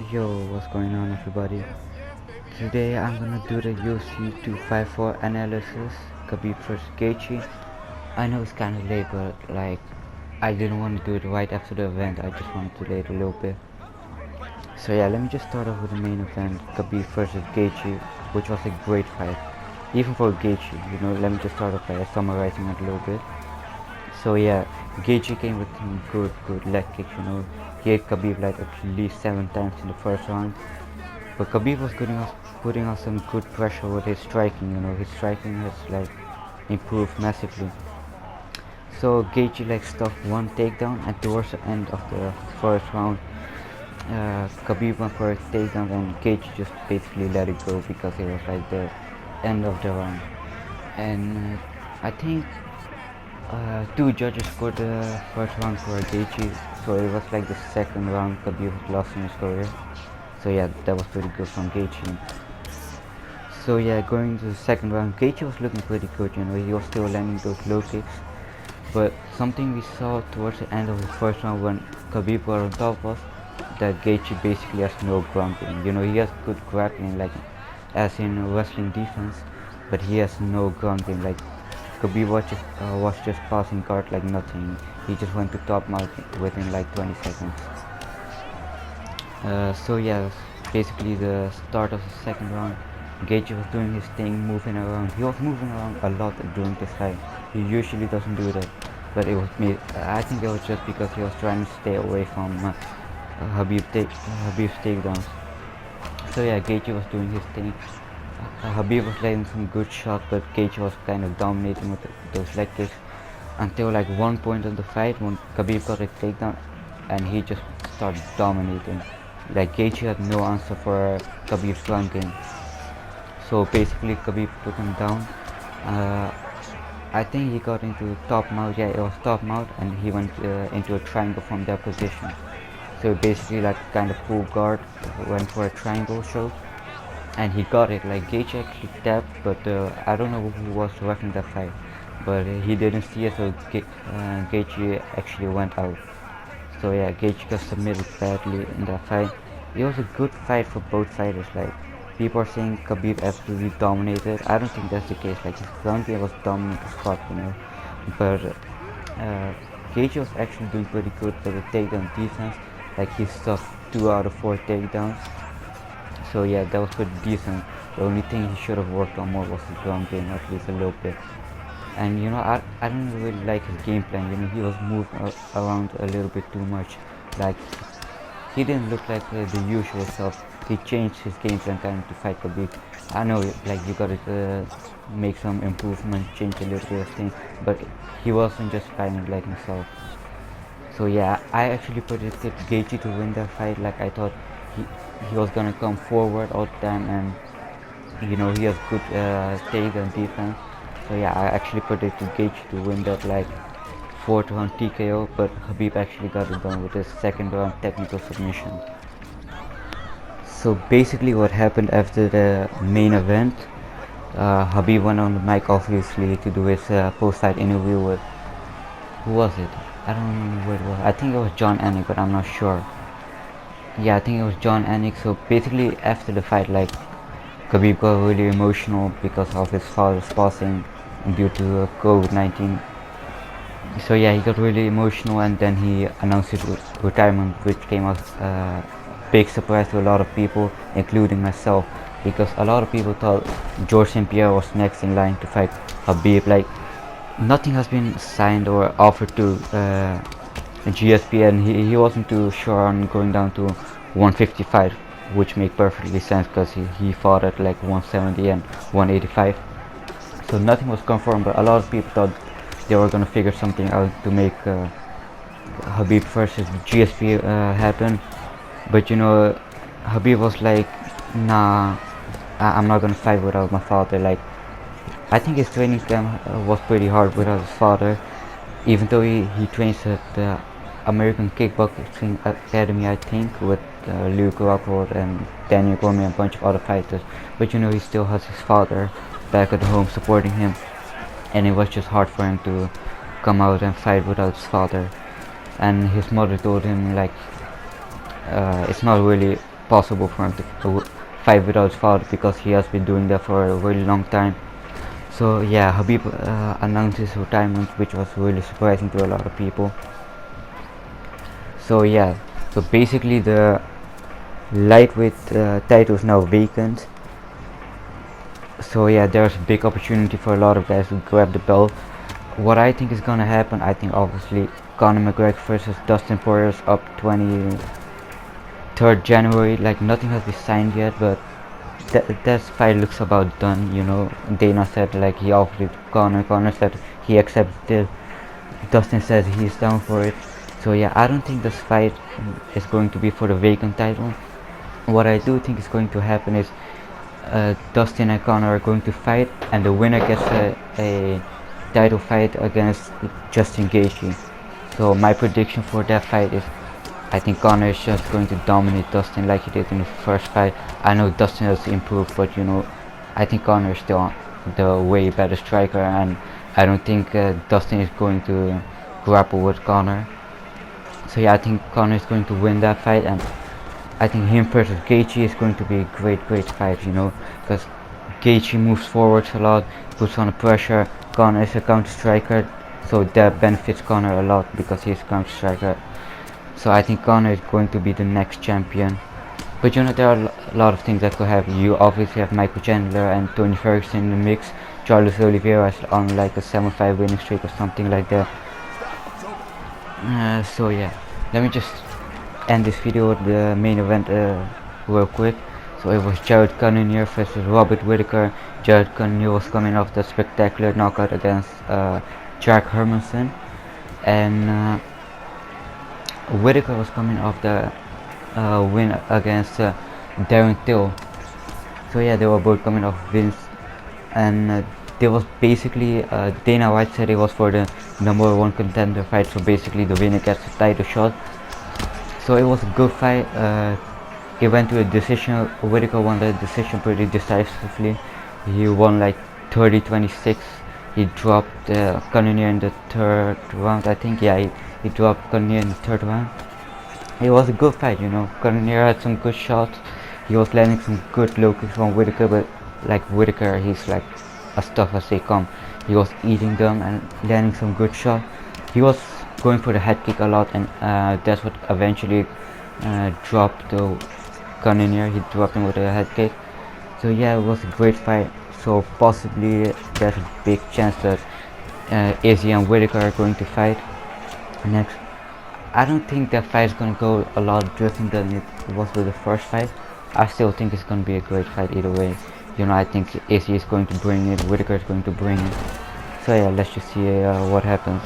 Yo, what's going on, everybody? Today I'm gonna do the UFC 254 analysis, Khabib vs Gaethje. I know it's kinda late, but I didn't want to do it right after the event. I just wanted to delay it a little bit. So yeah, let me just start off with the main event, Khabib vs Gaethje, which was a great fight, even for Gaethje. Let me just start off by summarizing it a little bit. So yeah, Gaethje came with some good leg kicks. He hit Khabib like at least 7 times in the first round. But Khabib was putting on some good pressure with his striking. His striking has improved massively. So Gaethje stuffed one takedown, and towards the end of the first round, Khabib went for a takedown, and Gaethje just basically let it go because it was like the end of the round. And I think two judges scored the first round for Gaethje, so it was like the second round Khabib lost in his career. So yeah, that was pretty good from Gaethje. So yeah, going to the second round, Gaethje was looking pretty good. He was still landing those low kicks. But something we saw towards the end of the first round when Khabib got on top was that Gaethje basically has no ground game. He has good grappling, as in wrestling defense, but he has no ground game. Khabib was just passing guard like nothing. He just went to top mount within like 20 seconds. So yeah, basically the start of the second round, Gaethje was doing his thing, moving around. He was moving around a lot during this fight. He usually doesn't do that, but it was me. I think it was just because he was trying to stay away from Habib's takedowns. So yeah, Gaethje was doing his thing. Habib was landing some good shots, but Gaethje was kind of dominating with those leg kicks until like one point of the fight when Khabib got a takedown, and he just started dominating. Like Gaethje had no answer for Khabib's ground game. So basically Khabib took him down. Uh, I think he got into top mount. Yeah, it was top mount, and he went into a triangle from that position. So basically like kind of full guard, went for a triangle choke, and he got it. Like Gaethje actually tapped, but I don't know who was reffing that fight, but he didn't see it, so Gaethje actually went out. So yeah, Gaethje got submitted badly in that fight. It was a good fight for both fighters. Like people are saying Khabib absolutely dominated. I don't think that's the case. Like his ground game was dominant as fuck. But Gaethje was actually doing pretty good for the takedown defense. Like he stuffed 2 out of 4 takedowns. So yeah, that was pretty decent. The only thing he should have worked on more was his ground game, at least a little bit. And I didn't really like his game plan. He was moving around a little bit too much. Like he didn't look like the usual self. He changed his game plan kind of to fight Khabib. I know, like you gotta make some improvement, change a little bit of things, but he wasn't just fighting like himself. So yeah, I actually predicted Gaethje to win that fight. Like I thought he was gonna come forward all the time, and he has good take and defense. So yeah, I actually predicted Gaethje to win that like fourth round TKO, but Khabib actually got it done with his second round technical submission. So basically what happened after the main event, Khabib went on the mic obviously to do his post-fight interview with, who was it? I don't remember who it was. I think it was John Anik, but I'm not sure. Yeah, I think it was John Anik. So basically after the fight, like Khabib got really emotional because of his father's passing due to COVID-19. So yeah, he got really emotional, and then he announced his retirement, which came as a big surprise to a lot of people, including myself, because a lot of people thought George St. Pierre was next in line to fight Khabib. Like nothing has been signed or offered to GSP, and he wasn't too sure on going down to 155, which makes perfectly sense because he fought at like 170 and 185. So nothing was confirmed, but a lot of people thought they were gonna figure something out to make Habib versus GSP happen. But Habib was like, nah, I'm not gonna fight without my father. Like I think his training camp was pretty hard without his father, even though he trains at the American Kickboxing Academy, I think, with Luke Rockford and Daniel Cormier and a bunch of other fighters. But he still has his father back at home supporting him, and it was just hard for him to come out and fight without his father. And his mother told him like, it's not really possible for him to fight without his father, because he has been doing that for a really long time. So yeah, Habib announced his retirement, which was really surprising to a lot of people. So yeah, so basically the lightweight title is now vacant. So yeah, there's a big opportunity for a lot of guys to grab the belt. What I think is gonna happen, I think obviously Conor McGregor versus Dustin Poirier is up 23rd January. Like, nothing has been signed yet, but that fight looks about done, you know. Dana said like he offered it to Conor said he accepted it, Dustin said he's down for it. So yeah, I don't think this fight is going to be for the vacant title. What I do think is going to happen is Dustin and Conor are going to fight, and the winner gets a title fight against Justin Gaethje. So my prediction for that fight is, I think Conor is just going to dominate Dustin like he did in the first fight. I know Dustin has improved, but you know, I think Conor is still the way better striker, and I don't think Dustin is going to grapple with Conor. So yeah, I think Conor is going to win that fight, and I think him versus Gaethje is going to be a great fight, you know, because Gaethje moves forwards a lot, puts on the pressure. Conor is a counter striker, so that benefits Conor a lot because he's a counter striker. So I think Conor is going to be the next champion. But you know, there are a lot of things that could happen. You obviously have Michael Chandler and Tony Ferguson in the mix. Charles Oliveira is on like a 7-5 winning streak or something like that. So yeah, let me just end this video with the main event real quick. So it was Jared Cannonier versus Robert Whittaker. Jared Cannonier was coming off the spectacular knockout against Jack Hermanson, and Whittaker was coming off the win against Darren Till. So yeah, they were both coming off wins, and there was basically Dana White said it was for the #1 contender fight. So basically, the winner gets a title shot. So it was a good fight. It went to a decision. Whittaker won the decision pretty decisively. He won like 30-26. He dropped Cannonier in the third round, I think. Yeah, he dropped Cannonier in the third round. It was a good fight, you know. Cannonier had some good shots. He was landing some good low kicks from Whittaker, but like Whittaker, he's like as tough as they come. He was eating them and landing some good shots. He was going for the head kick a lot, and that's what eventually dropped Cannonier. He dropped him with a head kick. So yeah, it was a great fight. So possibly there's a big chance that Izzy and Whittaker are going to fight next. I don't think that fight is going to go a lot different than it was with the first fight. I still think it's going to be a great fight either way. You know, I think Izzy is going to bring it, Whittaker is going to bring it. So yeah, let's just see what happens.